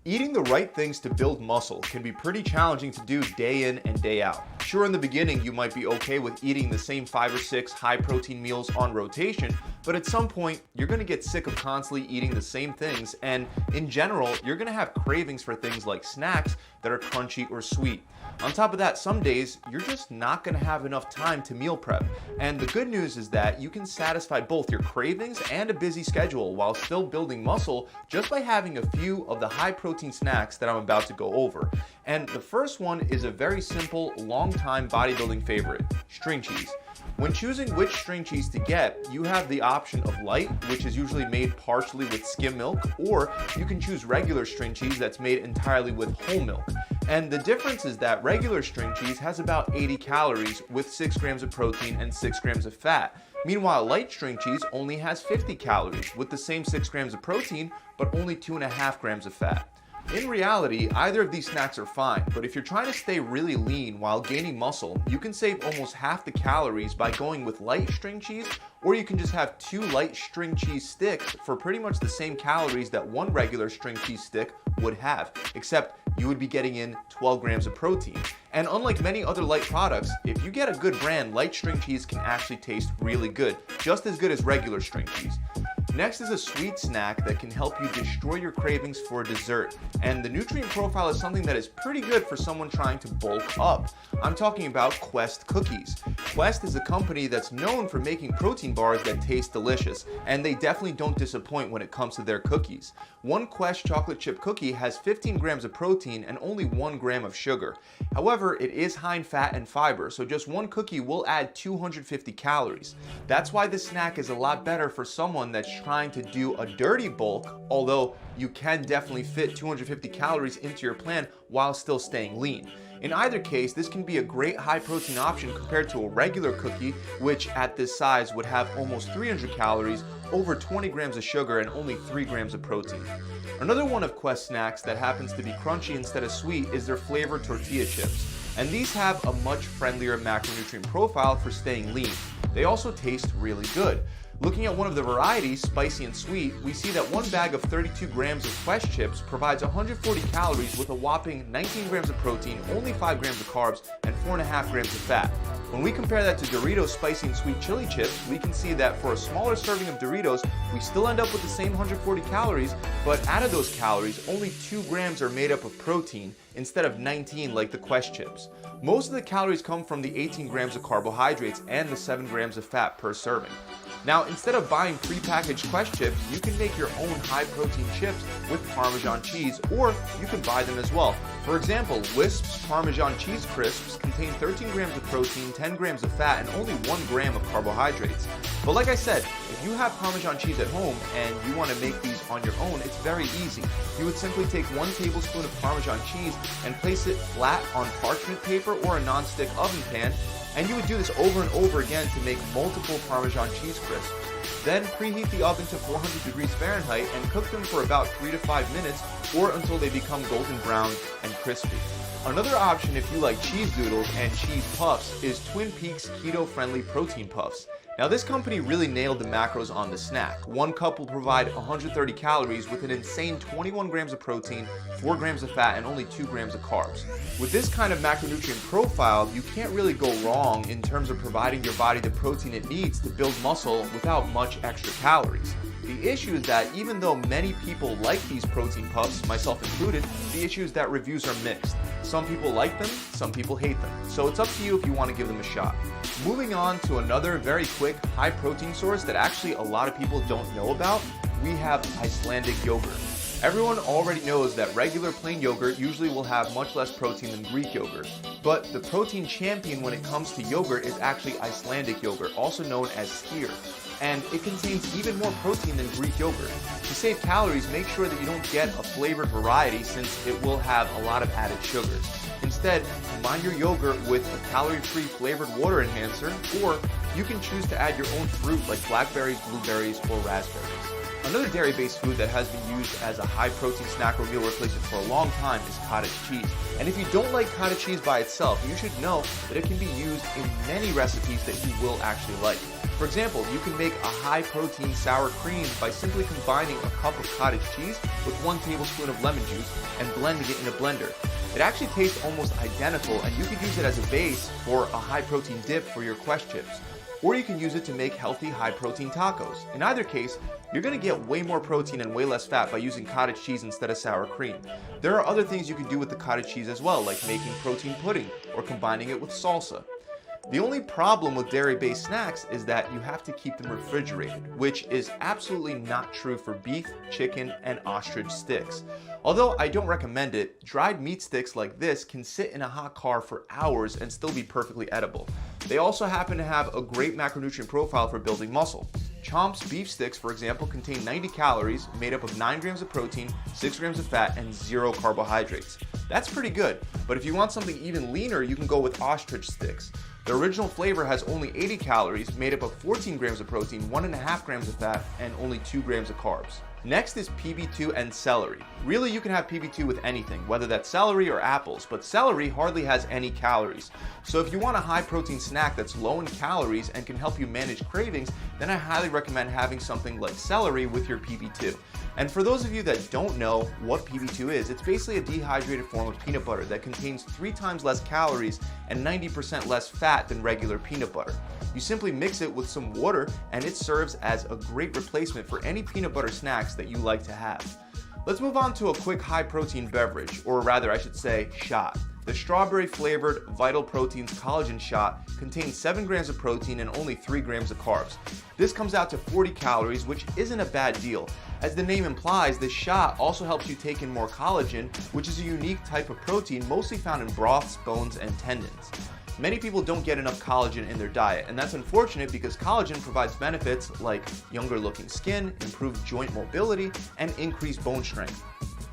Eating the right things to build muscle can be pretty challenging to do day in and day out. Sure, in the beginning you might be okay with eating the same 5 or 6 high protein meals on rotation, but at some point you're going to get sick of constantly eating the same things, and in general you're going to have cravings for things like snacks that are crunchy or sweet. On top of that, some days you're just not going to have enough time to meal prep. And the good news is that you can satisfy both your cravings and a busy schedule while still building muscle just by having a few of the high protein snacks that I'm about to go over. And the first one is a very simple, long-time bodybuilding favorite, string cheese. When choosing which string cheese to get, you have the option of light, which is usually made partially with skim milk, or you can choose regular string cheese that's made entirely with whole milk. And the difference is that regular string cheese has about 80 calories with 6 grams of protein and 6 grams of fat. Meanwhile, light string cheese only has 50 calories with the same 6 grams of protein, but only 2.5 grams of fat. In reality, either of these snacks are fine, but if you're trying to stay really lean while gaining muscle, you can save almost half the calories by going with light string cheese, or you can just have 2 light string cheese sticks for pretty much the same calories that 1 regular string cheese stick would have, except you would be getting in 12 grams of protein. And unlike many other light products, if you get a good brand, light string cheese can actually taste really good, just as good as regular string cheese. Next is a sweet snack that can help you destroy your cravings for dessert. And the nutrient profile is something that is pretty good for someone trying to bulk up. I'm talking about Quest cookies. Quest is a company that's known for making protein bars that taste delicious, and they definitely don't disappoint when it comes to their cookies. One Quest chocolate chip cookie has 15 grams of protein and only 1 gram of sugar. However, it is high in fat and fiber, so just one cookie will add 250 calories. That's why this snack is a lot better for someone that's trying to do a dirty bulk, although you can definitely fit 250 calories into your plan while still staying lean. In either case, this can be a great high protein option compared to a regular cookie, which at this size would have almost 300 calories, over 20 grams of sugar, and only 3 grams of protein. Another one of Quest snacks that happens to be crunchy instead of sweet is their flavored tortilla chips. And these have a much friendlier macronutrient profile for staying lean. They also taste really good. Looking at one of the varieties, spicy and sweet, we see that one bag of 32 grams of Quest chips provides 140 calories with a whopping 19 grams of protein, only 5 grams of carbs, and 4.5 grams of fat. When we compare that to Doritos spicy and sweet chili chips, we can see that for a smaller serving of Doritos, we still end up with the same 140 calories, but out of those calories, only 2 grams are made up of protein instead of 19 like the Quest chips. Most of the calories come from the 18 grams of carbohydrates and the 7 grams of fat per serving. Now, instead of buying prepackaged Quest chips, you can make your own high-protein chips with Parmesan cheese, or you can buy them as well. For example, Wisp's Parmesan Cheese Crisps contain 13 grams of protein, 10 grams of fat, and only 1 gram of carbohydrates. But like I said, if you have Parmesan cheese at home and you want to make these on your own, it's very easy. You would simply take 1 tablespoon of Parmesan cheese and place it flat on parchment paper or a non-stick oven pan, and you would do this over and over again to make multiple Parmesan cheese crisps. Then preheat the oven to 400 degrees Fahrenheit and cook them for about 3 to 5 minutes or until they become golden brown and crispy. Another option if you like cheese doodles and cheese puffs is Twin Peaks keto-friendly protein puffs. Now this company really nailed the macros on the snack. 1 cup will provide 130 calories with an insane 21 grams of protein, 4 grams of fat, and only 2 grams of carbs. With this kind of macronutrient profile, you can't really go wrong in terms of providing your body the protein it needs to build muscle without much extra calories. The issue is that even though many people like these protein puffs, myself included, the issue is that reviews are mixed. Some people like them, some people hate them. So it's up to you if you want to give them a shot. Moving on to another very quick high protein source that actually a lot of people don't know about, we have Icelandic yogurt. Everyone already knows that regular plain yogurt usually will have much less protein than Greek yogurt. But the protein champion when it comes to yogurt is actually Icelandic yogurt, also known as skyr. And it contains even more protein than Greek yogurt. To save calories, make sure that you don't get a flavored variety since it will have a lot of added sugars. Instead, combine your yogurt with a calorie-free flavored water enhancer, or you can choose to add your own fruit like blackberries, blueberries, or raspberries. Another dairy-based food that has been used as a high-protein snack or meal replacement for a long time is cottage cheese. And if you don't like cottage cheese by itself, you should know that it can be used in many recipes that you will actually like. For example, you can make a high-protein sour cream by simply combining a cup of cottage cheese with 1 tablespoon of lemon juice and blending it in a blender. It actually tastes almost identical, and you could use it as a base for a high-protein dip for your Quest chips. Or you can use it to make healthy high-protein tacos. In either case, you're going to get way more protein and way less fat by using cottage cheese instead of sour cream. There are other things you can do with the cottage cheese as well, like making protein pudding or combining it with salsa. The only problem with dairy-based snacks is that you have to keep them refrigerated, which is absolutely not true for beef, chicken, and ostrich sticks. Although I don't recommend it, dried meat sticks like this can sit in a hot car for hours and still be perfectly edible. They also happen to have a great macronutrient profile for building muscle. Chomp's beef sticks, for example, contain 90 calories, made up of 9 grams of protein, 6 grams of fat, and 0 carbohydrates. That's pretty good, but if you want something even leaner, you can go with ostrich sticks. The original flavor has only 80 calories, made up of 14 grams of protein, 1.5 grams of fat, and only 2 grams of carbs. Next is PB2 and celery. Really, you can have PB2 with anything, whether that's celery or apples, but celery hardly has any calories. So if you want a high protein snack that's low in calories and can help you manage cravings, then I highly recommend having something like celery with your PB2. And for those of you that don't know what PB2 is, it's basically a dehydrated form of peanut butter that contains 3 times less calories and 90% less fat than regular peanut butter. You simply mix it with some water and it serves as a great replacement for any peanut butter snacks that you like to have. Let's move on to a quick high protein beverage, or rather I should say shot. The strawberry flavored Vital Proteins collagen shot contains 7 grams of protein and only 3 grams of carbs. This comes out to 40 calories, which isn't a bad deal. As the name implies, this shot also helps you take in more collagen, which is a unique type of protein mostly found in broths, bones, and tendons. Many people don't get enough collagen in their diet, and that's unfortunate because collagen provides benefits like younger looking skin, improved joint mobility, and increased bone strength.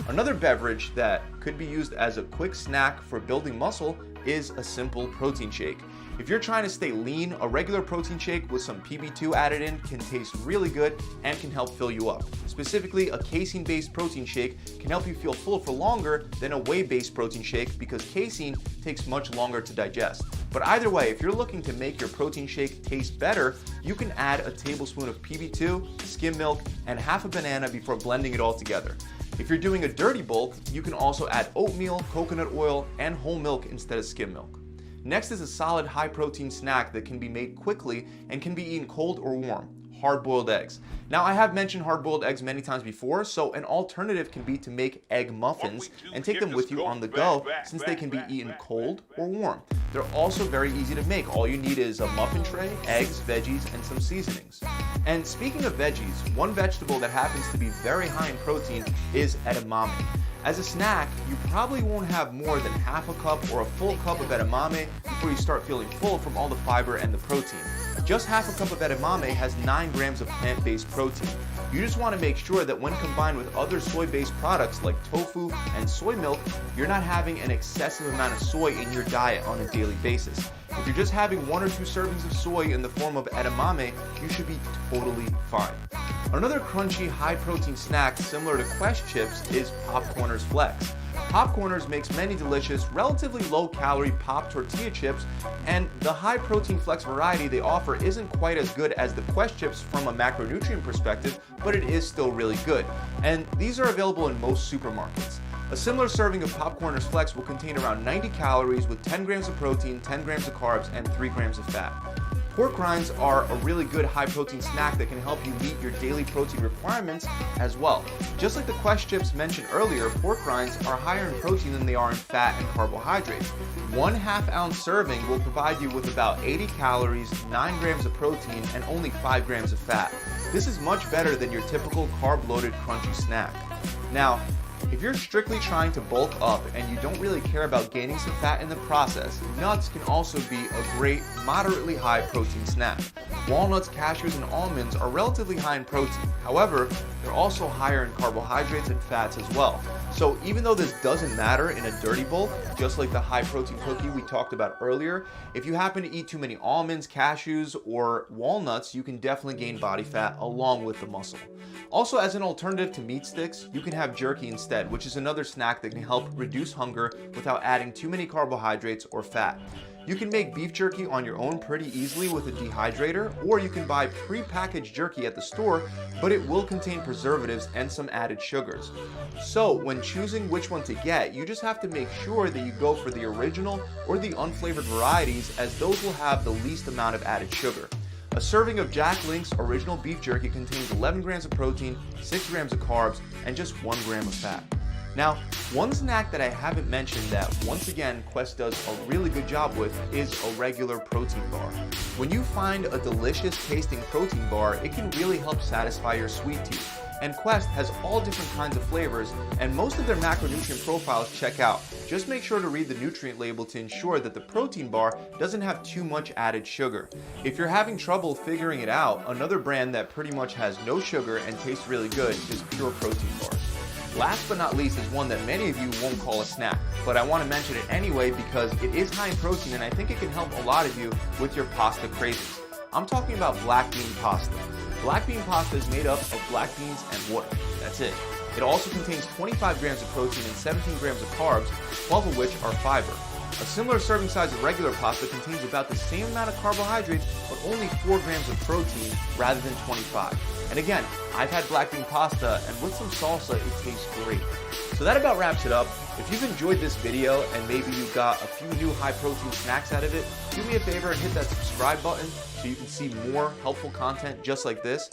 Another beverage that could be used as a quick snack for building muscle is a simple protein shake. If you're trying to stay lean, a regular protein shake with some PB2 added in can taste really good and can help fill you up. Specifically, a casein-based protein shake can help you feel full for longer than a whey-based protein shake because casein takes much longer to digest. But either way, if you're looking to make your protein shake taste better, you can add a tablespoon of PB2, skim milk, and half a banana before blending it all together. If you're doing a dirty bulk, you can also add oatmeal, coconut oil, and whole milk instead of skim milk. Next is a solid high-protein snack that can be made quickly and can be eaten cold or warm. Hard-boiled eggs. Now, I have mentioned hard-boiled eggs many times before, so an alternative can be to make egg muffins and take them with you on the go since they can be eaten cold or warm. They're also very easy to make. All you need is a muffin tray, eggs, veggies, and some seasonings. And speaking of veggies, one vegetable that happens to be very high in protein is edamame. As a snack, you probably won't have more than half a cup or a full cup of edamame before you start feeling full from all the fiber and the protein. Just half a cup of edamame has 9 grams of plant-based protein. You just want to make sure that when combined with other soy-based products like tofu and soy milk, you're not having an excessive amount of soy in your diet on a daily basis. If you're just having 1 or 2 servings of soy in the form of edamame, you should be totally fine. Another crunchy, high-protein snack similar to Quest chips is Popcorners Flex. Popcorners makes many delicious, relatively low-calorie pop tortilla chips, and the high-protein Flex variety they offer isn't quite as good as the Quest chips from a macronutrient perspective, but it is still really good. And these are available in most supermarkets. A similar serving of Popcorners Flex will contain around 90 calories with 10 grams of protein, 10 grams of carbs, and 3 grams of fat. Pork rinds are a really good high-protein snack that can help you meet your daily protein requirements as well. Just like the Quest chips mentioned earlier, pork rinds are higher in protein than they are in fat and carbohydrates. 1 half-ounce serving will provide you with about 80 calories, 9 grams of protein, and only 5 grams of fat. This is much better than your typical carb-loaded crunchy snack. Now, if you're strictly trying to bulk up and you don't really care about gaining some fat in the process, nuts can also be a great, moderately high protein snack. Walnuts, cashews, and almonds are relatively high in protein. However, they're also higher in carbohydrates and fats as well. So even though this doesn't matter in a dirty bowl, just like the high protein cookie we talked about earlier, if you happen to eat too many almonds, cashews, or walnuts, you can definitely gain body fat along with the muscle. Also, as an alternative to meat sticks, you can have jerky instead, which is another snack that can help reduce hunger without adding too many carbohydrates or fat. You can make beef jerky on your own pretty easily with a dehydrator, or you can buy pre-packaged jerky at the store, but it will contain preservatives and some added sugars. So when choosing which one to get, you just have to make sure that you go for the original or the unflavored varieties, as those will have the least amount of added sugar. A serving of Jack Link's original beef jerky contains 11 grams of protein, 6 grams of carbs, and just 1 gram of fat. Now, one snack that I haven't mentioned that, once again, Quest does a really good job with is a regular protein bar. When you find a delicious tasting protein bar, it can really help satisfy your sweet tooth. And Quest has all different kinds of flavors, and most of their macronutrient profiles check out. Just make sure to read the nutrient label to ensure that the protein bar doesn't have too much added sugar. If you're having trouble figuring it out, another brand that pretty much has no sugar and tastes really good is Pure Protein Bars. Last but not least is one that many of you won't call a snack, but I want to mention it anyway because it is high in protein and I think it can help a lot of you with your pasta cravings. I'm talking about black bean pasta. Black bean pasta is made up of black beans and water. That's it. It also contains 25 grams of protein and 17 grams of carbs, 12 of which are fiber. A similar serving size of regular pasta contains about the same amount of carbohydrates, but only 4 grams of protein rather than 25. And again, I've had black bean pasta, and with some salsa, it tastes great. So that about wraps it up. If you've enjoyed this video and maybe you got a few new high protein snacks out of it, do me a favor and hit that subscribe button so you can see more helpful content just like this.